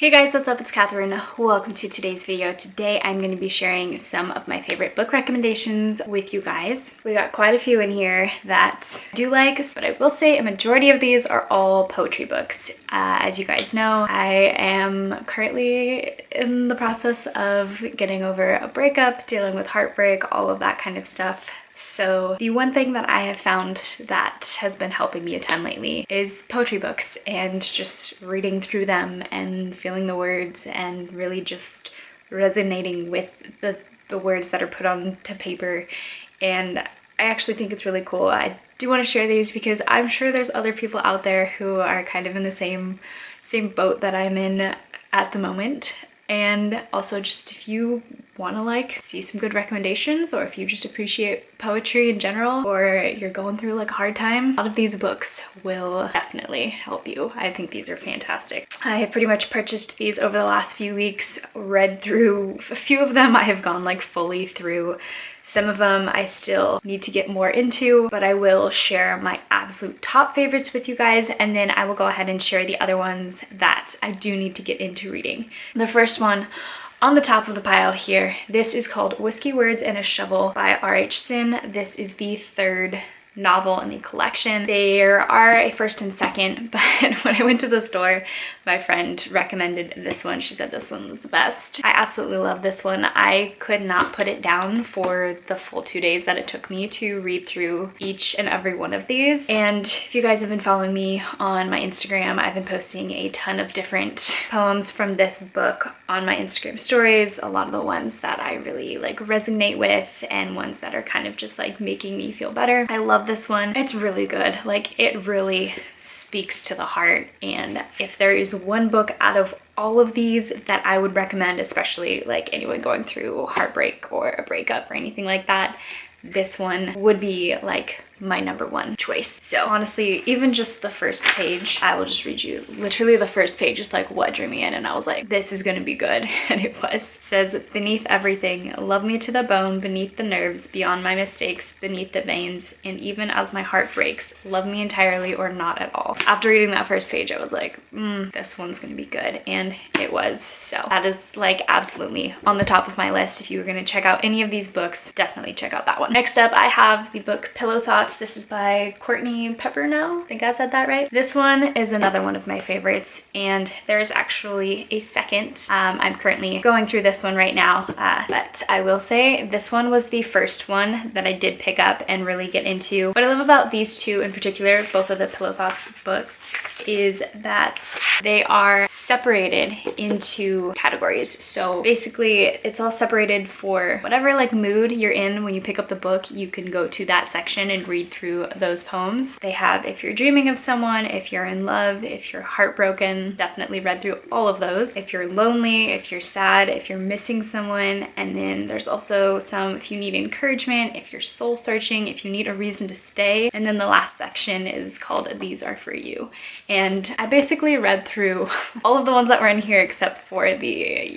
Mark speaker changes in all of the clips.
Speaker 1: Hey guys, what's up? It's Catherine. Welcome to today's video. Today I'm going to be sharing some of my favorite book recommendations with you guys. We got quite a few in here that I do like, but I will say a majority of these are all poetry books. As you guys know, I am currently in the process of getting over a breakup, dealing with heartbreak, all of that kind of stuff. So the one thing that I have found that has been helping me a ton lately is poetry books and just reading through them and feeling the words and really just resonating with the words that are put onto paper. And I actually think it's really cool. I do want to share these because I'm sure there's other people out there who are kind of in the same boat that I'm in at the moment. And also, just if you want to see some good recommendations, or if you just appreciate poetry in general, or you're going through a hard time, a lot of these books will definitely help you. I think these are fantastic. I have pretty much purchased these over the last few weeks, read through a few of them. I have gone fully through. Some of them I still need to get more into, but I will share my absolute top favorites with you guys, and then I will go ahead and share the other ones that I do need to get into reading. The first one on the top of the pile here, this is called Whiskey Words and a Shovel by R.H. Sin. This is the third novel in the collection. There are a first and second, but when I went to the store, my friend recommended this one. She said this one was the best. I absolutely love this one. I could not put it down for the full 2 days that it took me to read through each and every one of these. And if you guys have been following me on my Instagram, I've been posting a ton of different poems from this book on my Instagram stories. A lot of the ones that I really resonate with, and ones that are kind of just making me feel better. I love this one. It's really good. It really speaks to the heart. And if there is one book out of all of these that I would recommend, especially anyone going through heartbreak or a breakup or anything like that, this one would be my number one choice. So honestly, even just the first page, I will just read you literally the first page is what drew me in, and I was like, this is gonna be good. And it was. It says, beneath everything, love me to the bone, beneath the nerves, beyond my mistakes, beneath the veins, and even as my heart breaks, love me entirely or not at all. After reading that first page, I was like, this one's gonna be good, and it was. So that is absolutely on the top of my list. If you were gonna check out any of these books, definitely check out that one. Next up, I have the book Pillow Thoughts. This is by Courtney Peppernow. I think I said that right. This one is another one of my favorites, and there is actually a second. I'm currently going through this one right now, but I will say this one was the first one that I did pick up and really get into. What I love about these two in particular, both of the Pillow Thoughts books, is that they are separated into categories. So basically, it's all separated for whatever mood you're in when you pick up the book. You can go to that section and read through those poems. They have if you're dreaming of someone, if you're in love, if you're heartbroken, definitely read through all of those. If you're lonely, if you're sad, if you're missing someone, and then there's also some if you need encouragement, if you're soul searching, if you need a reason to stay, and then the last section is called These Are For You. And I basically read through all of the ones that were in here except for the,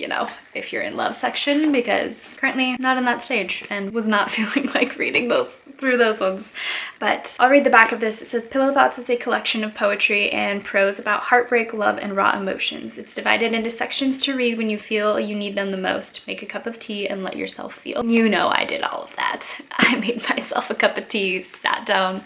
Speaker 1: if you're in love section, because currently not in that stage and was not feeling like reading through those ones. But I'll read the back of this. It says, Pillow Thoughts is a collection of poetry and prose about heartbreak, love, and raw emotions. It's divided into sections to read when you feel you need them the most. Make a cup of tea and let yourself feel. You know I did all of that. I made myself a cup of tea, sat down,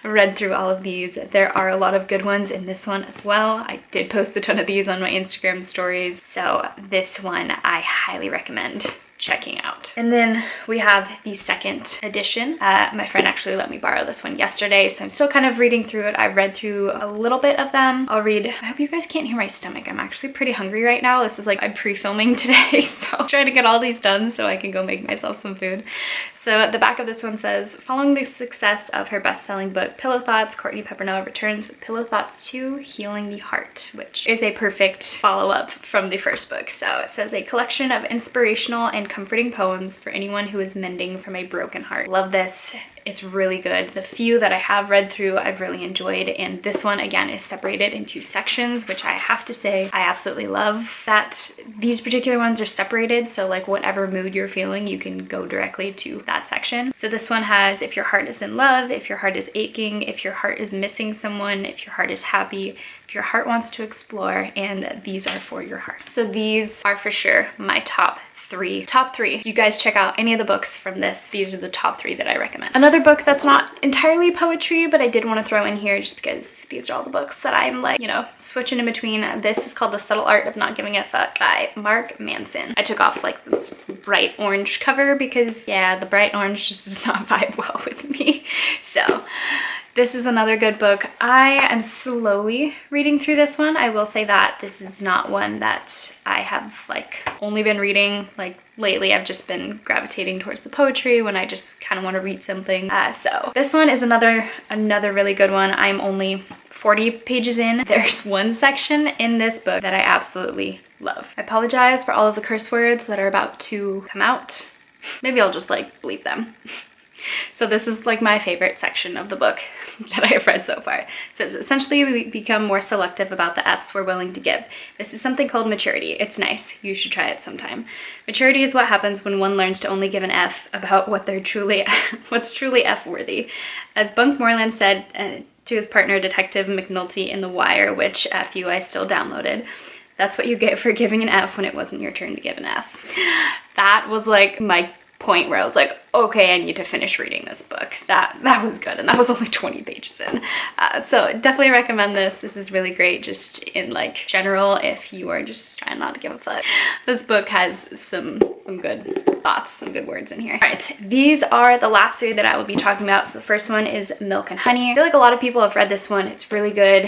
Speaker 1: read through all of these. There are a lot of good ones in this one as well. I did post a ton of these on my Instagram stories, so this one I highly recommend checking out. And then we have the second edition. My friend actually let me borrow this one yesterday, so I'm still kind of reading through it. I've read through a little bit of them. I hope you guys can't hear my stomach. I'm actually pretty hungry right now. This is I'm pre-filming today, so I'm trying to get all these done so I can go make myself some food. So the back of this one says, following the success of her best-selling book Pillow Thoughts, Courtney Peppernow returns with Pillow Thoughts 2, Healing the Heart, which is a perfect follow-up from the first book. So it says, a collection of inspirational and comforting poems for anyone who is mending from a broken heart. Love this. It's really good. The few that I have read through, I've really enjoyed. And this one, again, is separated into sections, which I have to say, I absolutely love that these particular ones are separated. So like whatever mood you're feeling, you can go directly to that section. So this one has if your heart is in love, if your heart is aching, if your heart is missing someone, if your heart is happy, if your heart wants to explore, and these are for your heart. So these are for sure my top three. If you guys check out any of the books from this, these are the top 3 that I recommend. Another book that's not entirely poetry, but I did want to throw in here just because these are all the books that I'm like, you know, switching in between. This is called The Subtle Art of Not Giving a Fuck by Mark Manson. I took off like the bright orange cover because yeah, the bright orange just does not vibe well with me. So this is another good book. I am slowly reading through this one. I will say that this is not one that I have like only been reading like lately. I've just been gravitating towards the poetry when I just kind of want to read something. So this one is another really good one. I'm only 40 pages in. There's one section in this book that I absolutely love. I apologize for all of the curse words that are about to come out. Maybe I'll just like bleep them. So this is like my favorite section of the book that I have read so far. It says, essentially we become more selective about the F's we're willing to give. This is something called maturity. It's nice. You should try it sometime. Maturity is what happens when one learns to only give an F about what's truly F worthy. As Bunk Moreland said to his partner Detective McNulty in The Wire, which F you I still downloaded, that's what you get for giving an F when it wasn't your turn to give an F. That was like my point where I was like, okay, I need to finish reading this book. That was good, and that was only 20 pages in. So definitely recommend this. This is really great just in like general if you are just trying not to give a fuck. This book has some good thoughts, some good words in here. All right, these are the last 3 that I will be talking about. So the first one is Milk and Honey. I feel like a lot of people have read this one. It's really good.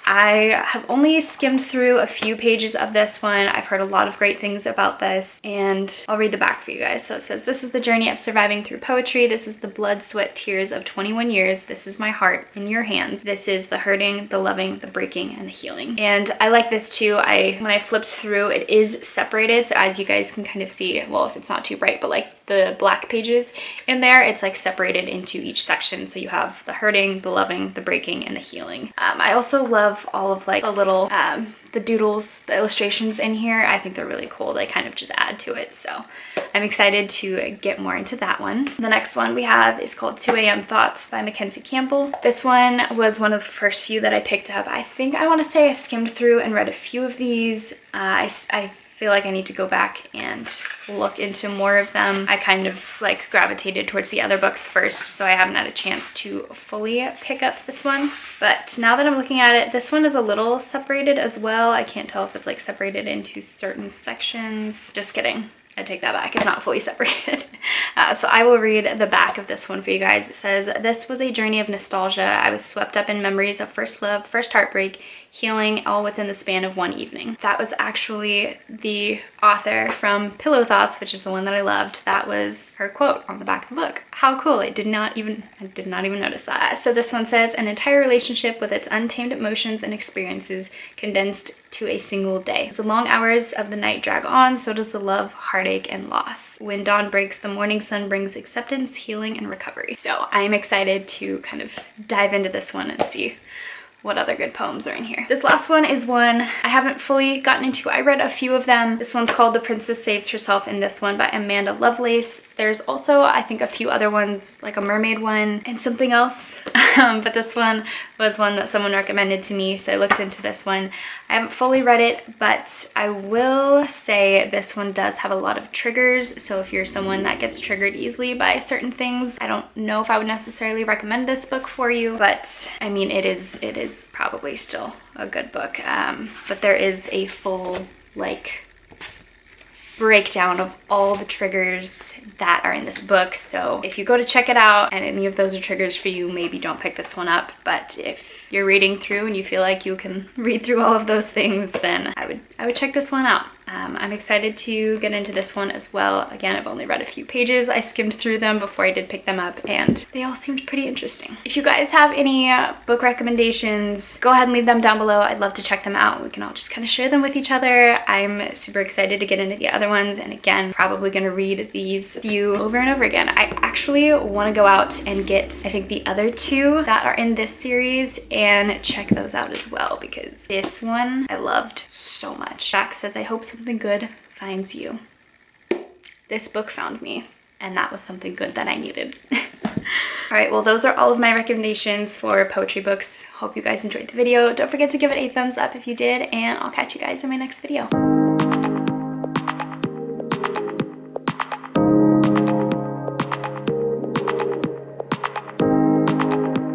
Speaker 1: I have only skimmed through a few pages of this one. I've heard a lot of great things about this, and I'll read the back for you guys. So it says, this is the journey of surviving through poetry. This is the blood, sweat, tears of 21 years. This is my heart in your hands. This is the hurting, the loving, the breaking, and the healing. And I like this too. When I flipped through, it is separated. So as you guys can kind of see, well, if it's not too bright, but like the black pages in there, it's like separated into each section. So you have the hurting, the loving, the breaking, and the healing. I also love all of like the little the doodles, the illustrations in here. I think they're really cool. They kind of just add to it. So I'm excited to get more into that one. The next one we have is called 2 AM Thoughts by Mackenzie Campbell. This one was one of the first few that I picked up. I think I want to say I skimmed through and read a few of these. I feel like I need to go back and look into more of them. I kind of like gravitated towards the other books first, so I haven't had a chance to fully pick up this one. But now that I'm looking at it, this one is a little separated as well. I can't tell if it's like separated into certain sections. Just kidding. I take that back. It's not fully separated. So I will read the back of this one for you guys. It says, this was a journey of nostalgia. I was swept up in memories of first love, first heartbreak, healing, all within the span of one evening. That was actually the author from Pillow Thoughts, which is the one that I loved. That was her quote on the back of the book. How cool. I did not even notice that. So this one says, an entire relationship with its untamed emotions and experiences condensed to a single day. As the long hours of the night drag on, so does the love, heartache, and loss. When dawn breaks, the morning sun brings acceptance, healing, and recovery. So I'm excited to kind of dive into this one and see what other good poems are in here. This last one is one I haven't fully gotten into. I read a few of them. This one's called The Princess Saves Herself in This One by Amanda Lovelace. There's also, I think, a few other ones, like a mermaid one and something else. But this one was one that someone recommended to me, so I looked into this one. I haven't fully read it, but I will say this one does have a lot of triggers. So if you're someone that gets triggered easily by certain things, I don't know if I would necessarily recommend this book for you, but I mean, it is probably still a good book. But there is a full, like, breakdown of all the triggers that are in this book. So if you go to check it out and any of those are triggers for you, maybe don't pick this one up. But if you're reading through and you feel like you can read through all of those things, then I would check this one out. I'm excited to get into this one as well. Again, I've only read a few pages. I skimmed through them before I did pick them up, and they all seemed pretty interesting. If you guys have any book recommendations, go ahead and leave them down below. I'd love to check them out. We can all just kind of share them with each other. I'm super excited to get into the other ones, and again, probably gonna read these few over and over again. I actually want to go out and get, I think, the other two that are in this series and check those out as well, because this one I loved so much. Jack says, I hope something good finds you. This book found me, and that was something good that I needed. All right, well, those are all of my recommendations for poetry books. Hope you guys enjoyed the video. Don't forget to give it a thumbs up if you did, and I'll catch you guys in my next video.